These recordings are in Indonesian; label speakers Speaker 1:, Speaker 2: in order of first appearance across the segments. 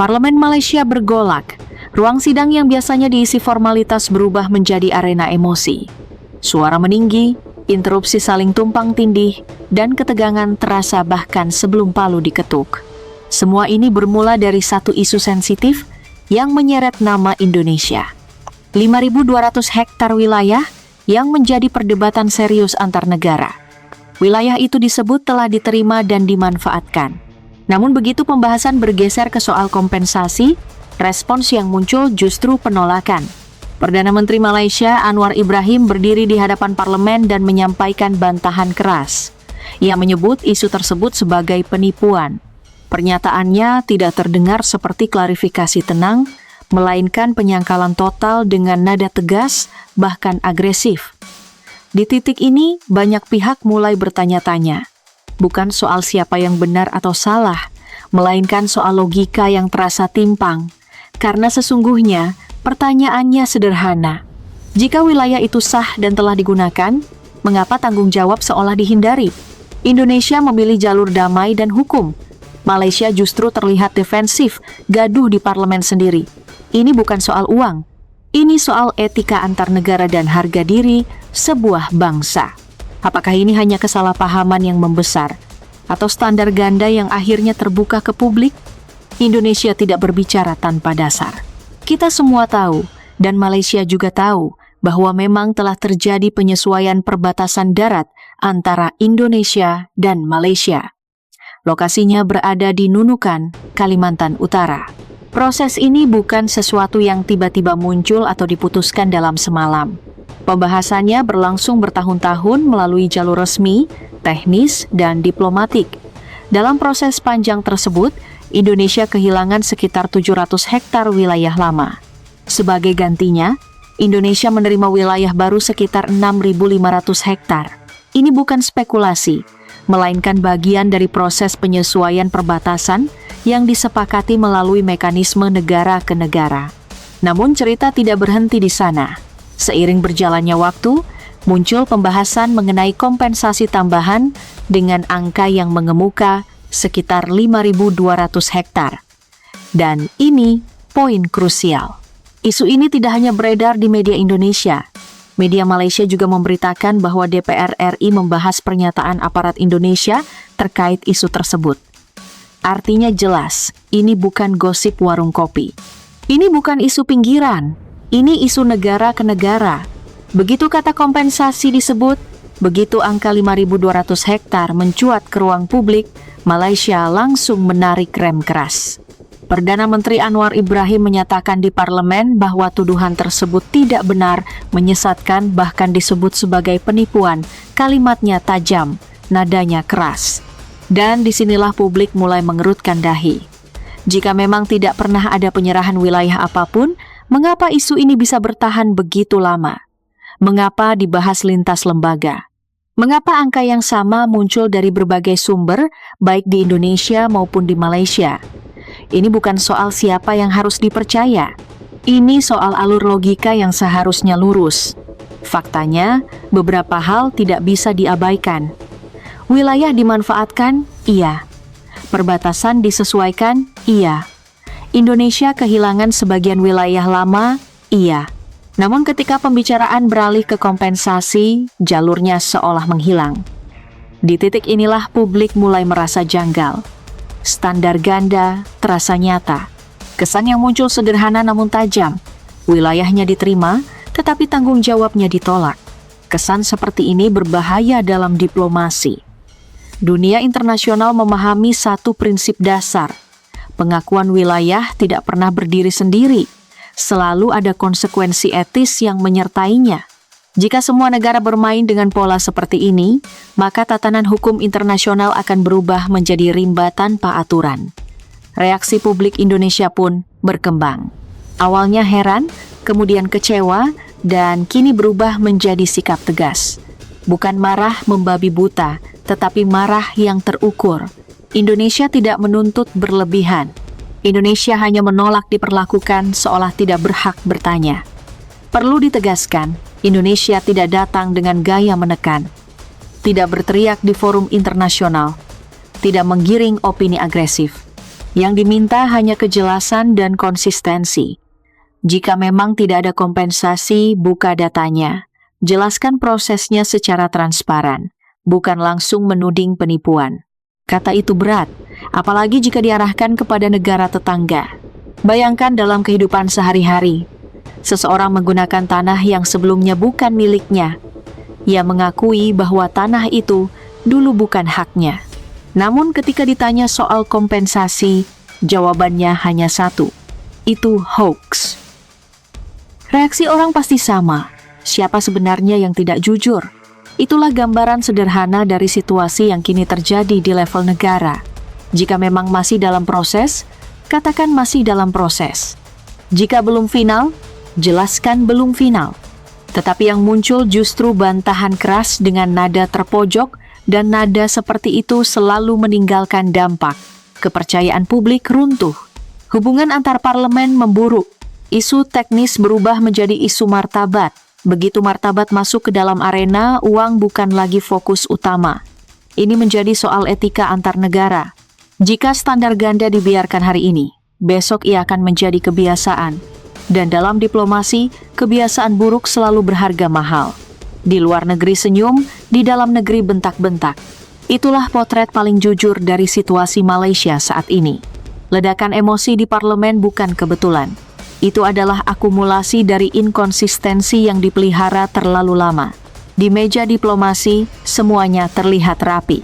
Speaker 1: Parlemen Malaysia bergolak. Ruang sidang yang biasanya diisi formalitas berubah menjadi arena emosi. Suara meninggi, interupsi saling tumpang tindih, dan ketegangan terasa bahkan sebelum palu diketuk. Semua ini bermula dari satu isu sensitif yang menyeret nama Indonesia. 5.200 hektar wilayah yang menjadi perdebatan serius antar negara. Wilayah itu disebut telah diterima dan dimanfaatkan. Namun begitu pembahasan bergeser ke soal kompensasi, respons yang muncul justru penolakan. Perdana Menteri Malaysia Anwar Ibrahim berdiri di hadapan parlemen dan menyampaikan bantahan keras. Ia menyebut isu tersebut sebagai penipuan. Pernyataannya tidak terdengar seperti klarifikasi tenang, melainkan penyangkalan total dengan nada tegas, bahkan agresif. Di titik ini, banyak pihak mulai bertanya-tanya. Bukan soal siapa yang benar atau salah, melainkan soal logika yang terasa timpang. Karena sesungguhnya, pertanyaannya sederhana. Jika wilayah itu sah dan telah digunakan, mengapa tanggung jawab seolah dihindari? Indonesia memilih jalur damai dan hukum. Malaysia justru terlihat defensif, gaduh di parlemen sendiri. Ini bukan soal uang. Ini soal etika antar negara dan harga diri sebuah bangsa. Apakah ini hanya kesalahpahaman yang membesar? Atau standar ganda yang akhirnya terbuka ke publik? Indonesia tidak berbicara tanpa dasar. Kita semua tahu, dan Malaysia juga tahu, bahwa memang telah terjadi penyesuaian perbatasan darat antara Indonesia dan Malaysia. Lokasinya berada di Nunukan, Kalimantan Utara. Proses ini bukan sesuatu yang tiba-tiba muncul atau diputuskan dalam semalam. Pembahasannya berlangsung bertahun-tahun melalui jalur resmi, teknis, dan diplomatik. Dalam proses panjang tersebut, Indonesia kehilangan sekitar 700 hektar wilayah lama. Sebagai gantinya, Indonesia menerima wilayah baru sekitar 6.500 hektar. Ini bukan spekulasi, melainkan bagian dari proses penyesuaian perbatasan yang disepakati melalui mekanisme negara ke negara. Namun cerita tidak berhenti di sana. Seiring berjalannya waktu, muncul pembahasan mengenai kompensasi tambahan dengan angka yang mengemuka sekitar 5.200 hektar. Dan ini poin krusial. Isu ini tidak hanya beredar di media Indonesia. Media Malaysia juga memberitakan bahwa DPR RI membahas pernyataan aparat Indonesia terkait isu tersebut. Artinya jelas, ini bukan gosip warung kopi. Ini bukan isu pinggiran, ini isu negara ke negara. Begitu kata kompensasi disebut, begitu angka 5.200 hektar mencuat ke ruang publik, Malaysia langsung menarik rem keras. Perdana Menteri Anwar Ibrahim menyatakan di parlemen bahwa tuduhan tersebut tidak benar, menyesatkan, bahkan disebut sebagai penipuan. Kalimatnya tajam, nadanya keras. Dan disinilah publik mulai mengerutkan dahi. Jika memang tidak pernah ada penyerahan wilayah apapun, mengapa isu ini bisa bertahan begitu lama? Mengapa dibahas lintas lembaga? Mengapa angka yang sama muncul dari berbagai sumber, baik di Indonesia maupun di Malaysia? Ini bukan soal siapa yang harus dipercaya. Ini soal alur logika yang seharusnya lurus. Faktanya, beberapa hal tidak bisa diabaikan. Wilayah dimanfaatkan, iya. Perbatasan disesuaikan, iya. Indonesia kehilangan sebagian wilayah lama, iya. Namun ketika pembicaraan beralih ke kompensasi, jalurnya seolah menghilang. Di titik inilah publik mulai merasa janggal. Standar ganda terasa nyata. Kesan yang muncul sederhana namun tajam. Wilayahnya diterima, tetapi tanggung jawabnya ditolak. Kesan seperti ini berbahaya dalam diplomasi. Dunia internasional memahami satu prinsip dasar. Pengakuan wilayah tidak pernah berdiri sendiri. Selalu ada konsekuensi etis yang menyertainya. Jika semua negara bermain dengan pola seperti ini, maka tatanan hukum internasional akan berubah menjadi rimba tanpa aturan. Reaksi publik Indonesia pun berkembang. Awalnya heran, kemudian kecewa, dan kini berubah menjadi sikap tegas. Bukan marah membabi buta, tetapi marah yang terukur. Indonesia tidak menuntut berlebihan. Indonesia hanya menolak diperlakukan seolah tidak berhak bertanya. Perlu ditegaskan, Indonesia tidak datang dengan gaya menekan. Tidak berteriak di forum internasional. Tidak menggiring opini agresif. Yang diminta hanya kejelasan dan konsistensi. Jika memang tidak ada kompensasi, buka datanya. Jelaskan prosesnya secara transparan, bukan langsung menuding penipuan. Kata itu berat, apalagi jika diarahkan kepada negara tetangga. Bayangkan dalam kehidupan sehari-hari, seseorang menggunakan tanah yang sebelumnya bukan miliknya. Ia mengakui bahwa tanah itu dulu bukan haknya. Namun ketika ditanya soal kompensasi, jawabannya hanya satu, itu hoax. Reaksi orang pasti sama, siapa sebenarnya yang tidak jujur? Itulah gambaran sederhana dari situasi yang kini terjadi di level negara. Jika memang masih dalam proses, katakan masih dalam proses. Jika belum final, jelaskan belum final. Tetapi yang muncul justru bantahan keras dengan nada terpojok, dan nada seperti itu selalu meninggalkan dampak. Kepercayaan publik runtuh. Hubungan antar parlemen memburuk. Isu teknis berubah menjadi isu martabat. Begitu martabat masuk ke dalam arena, uang bukan lagi fokus utama. Ini menjadi soal etika antar negara. Jika standar ganda dibiarkan hari ini, besok ia akan menjadi kebiasaan. Dan dalam diplomasi, kebiasaan buruk selalu berharga mahal. Di luar negeri senyum, di dalam negeri bentak-bentak. Itulah potret paling jujur dari situasi Malaysia saat ini. Ledakan emosi di parlemen bukan kebetulan. Itu adalah akumulasi dari inkonsistensi yang dipelihara terlalu lama. Di meja diplomasi, semuanya terlihat rapi.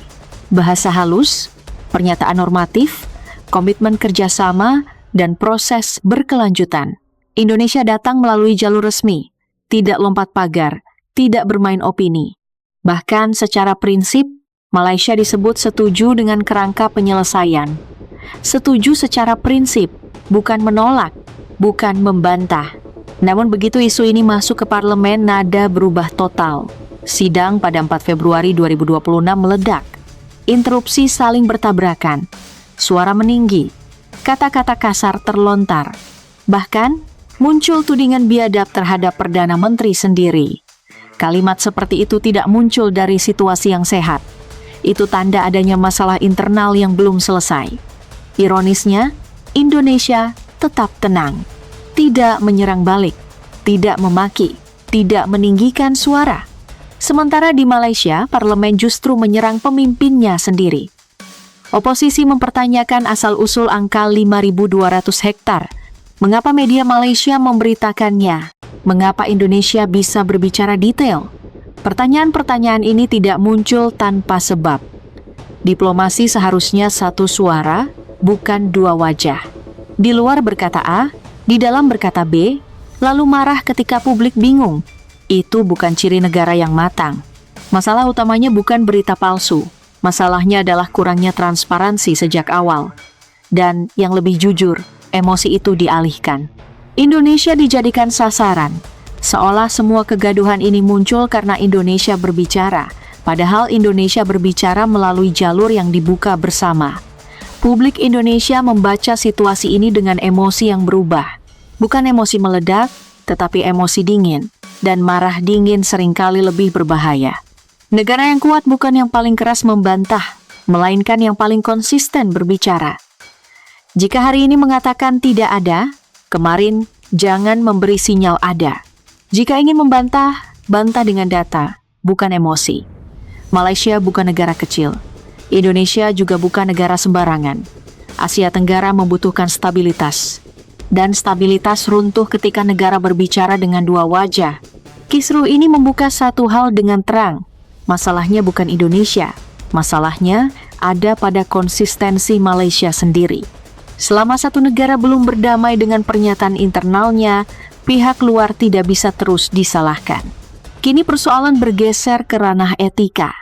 Speaker 1: Bahasa halus, pernyataan normatif, komitmen kerjasama, dan proses berkelanjutan. Indonesia datang melalui jalur resmi, tidak lompat pagar, tidak bermain opini. Bahkan secara prinsip, Malaysia disebut setuju dengan kerangka penyelesaian. Setuju secara prinsip, bukan menolak, bukan membantah. Namun begitu isu ini masuk ke parlemen, nada berubah total. Sidang pada 4 Februari 2026 meledak. Interupsi saling bertabrakan. Suara meninggi. Kata-kata kasar terlontar. Bahkan, muncul tudingan biadab terhadap Perdana Menteri sendiri. Kalimat seperti itu tidak muncul dari situasi yang sehat. Itu tanda adanya masalah internal yang belum selesai. Ironisnya, Indonesia tetap tenang, tidak menyerang balik, tidak memaki, tidak meninggikan suara. Sementara di Malaysia, parlemen justru menyerang pemimpinnya sendiri. Oposisi mempertanyakan asal-usul angka 5.200 hektar. Mengapa media Malaysia memberitakannya? Mengapa Indonesia bisa berbicara detail? Pertanyaan-pertanyaan ini tidak muncul tanpa sebab. Diplomasi seharusnya satu suara, bukan dua wajah. Di luar berkata A, di dalam berkata B, lalu marah ketika publik bingung. Itu bukan ciri negara yang matang. Masalah utamanya bukan berita palsu. Masalahnya adalah kurangnya transparansi sejak awal. Dan yang lebih jujur, emosi itu dialihkan. Indonesia dijadikan sasaran, seolah semua kegaduhan ini muncul karena Indonesia berbicara, padahal Indonesia berbicara melalui jalur yang dibuka bersama. Publik Indonesia membaca situasi ini dengan emosi yang berubah. Bukan emosi meledak, tetapi emosi dingin, dan marah dingin seringkali lebih berbahaya. Negara yang kuat bukan yang paling keras membantah, melainkan yang paling konsisten berbicara. Jika hari ini mengatakan tidak ada, kemarin jangan memberi sinyal ada. Jika ingin membantah, bantah dengan data, bukan emosi. Malaysia bukan negara kecil. Indonesia juga bukan negara sembarangan. Asia Tenggara membutuhkan stabilitas. Dan stabilitas runtuh ketika negara berbicara dengan dua wajah. Kisruh ini membuka satu hal dengan terang. Masalahnya bukan Indonesia. Masalahnya ada pada konsistensi Malaysia sendiri. Selama satu negara belum berdamai dengan pernyataan internalnya, pihak luar tidak bisa terus disalahkan. Kini persoalan bergeser ke ranah etika,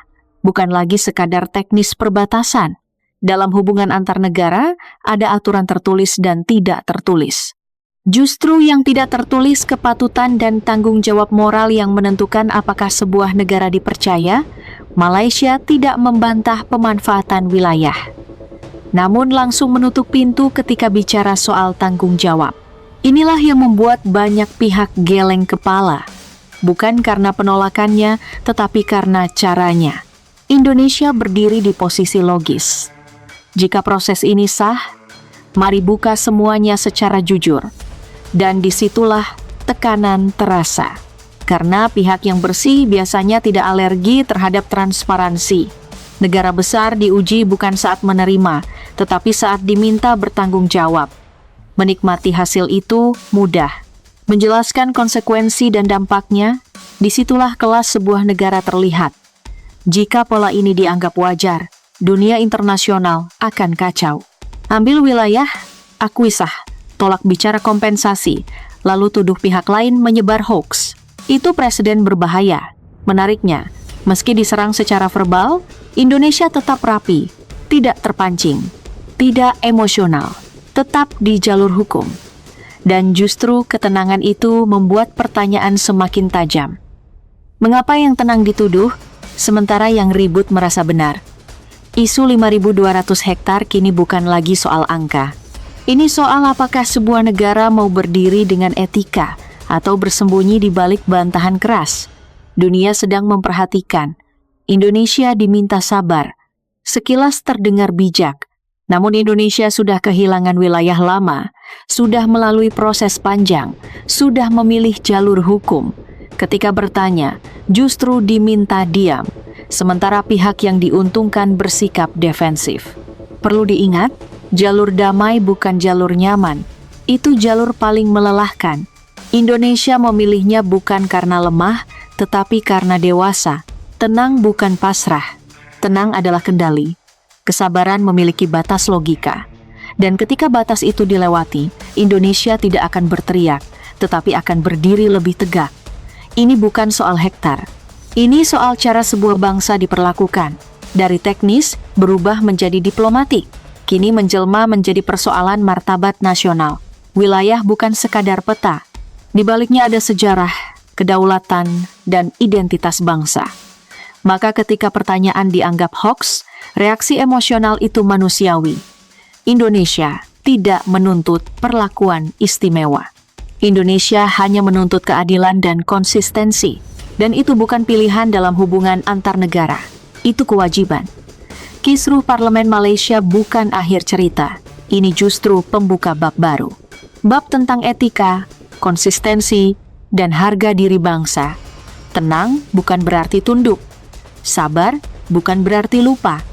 Speaker 1: bukan lagi sekadar teknis perbatasan. Dalam hubungan antar negara, ada aturan tertulis dan tidak tertulis. Justru yang tidak tertulis kepatutan dan tanggung jawab moral yang menentukan apakah sebuah negara dipercaya. Malaysia tidak membantah pemanfaatan wilayah, namun langsung menutup pintu ketika bicara soal tanggung jawab. Inilah yang membuat banyak pihak geleng kepala, bukan karena penolakannya, tetapi karena caranya. Indonesia berdiri di posisi logis. Jika proses ini sah, Mari buka semuanya secara jujur. Dan disitulah tekanan terasa. Karena pihak yang bersih biasanya tidak alergi terhadap transparansi. Negara besar diuji bukan saat menerima, tetapi saat diminta bertanggung jawab. Menikmati hasil itu mudah. Menjelaskan konsekuensi dan dampaknya, disitulah kelas sebuah negara terlihat. Jika pola ini dianggap wajar, dunia internasional akan kacau. Ambil wilayah, akui sah, tolak bicara kompensasi, lalu tuduh pihak lain menyebar hoaks. Itu presiden berbahaya. Menariknya, meski diserang secara verbal, Indonesia tetap rapi, tidak terpancing, tidak emosional, tetap di jalur hukum. Dan justru ketenangan itu membuat pertanyaan semakin tajam. Mengapa yang tenang dituduh, sementara yang ribut merasa benar? Isu 5.200 hektar kini bukan lagi soal angka. Ini soal apakah sebuah negara mau berdiri dengan etika atau bersembunyi di balik bantahan keras. Dunia sedang memperhatikan. Indonesia diminta sabar. Sekilas terdengar bijak, namun Indonesia sudah kehilangan wilayah lama, sudah melalui proses panjang, sudah memilih jalur hukum. Ketika bertanya, justru diminta diam, sementara pihak yang diuntungkan bersikap defensif. Perlu diingat, jalur damai bukan jalur nyaman, itu jalur paling melelahkan. Indonesia memilihnya bukan karena lemah, tetapi karena dewasa. Tenang bukan pasrah. Tenang adalah kendali. Kesabaran memiliki batas logika. Dan ketika batas itu dilewati, Indonesia tidak akan berteriak, tetapi akan berdiri lebih tegak. Ini bukan soal hektar. Ini soal cara sebuah bangsa diperlakukan. Dari teknis, berubah menjadi diplomatik. Kini menjelma menjadi persoalan martabat nasional. Wilayah bukan sekadar peta. Di baliknya ada sejarah, kedaulatan, dan identitas bangsa. Maka ketika pertanyaan dianggap hoax, reaksi emosional itu manusiawi. Indonesia tidak menuntut perlakuan istimewa. Indonesia hanya menuntut keadilan dan konsistensi. Dan itu bukan pilihan dalam hubungan antar negara. Itu kewajiban. Kisruh Parlemen Malaysia bukan akhir cerita. Ini justru pembuka bab baru. Bab tentang etika, konsistensi, dan harga diri bangsa. Tenang bukan berarti tunduk. Sabar bukan berarti lupa.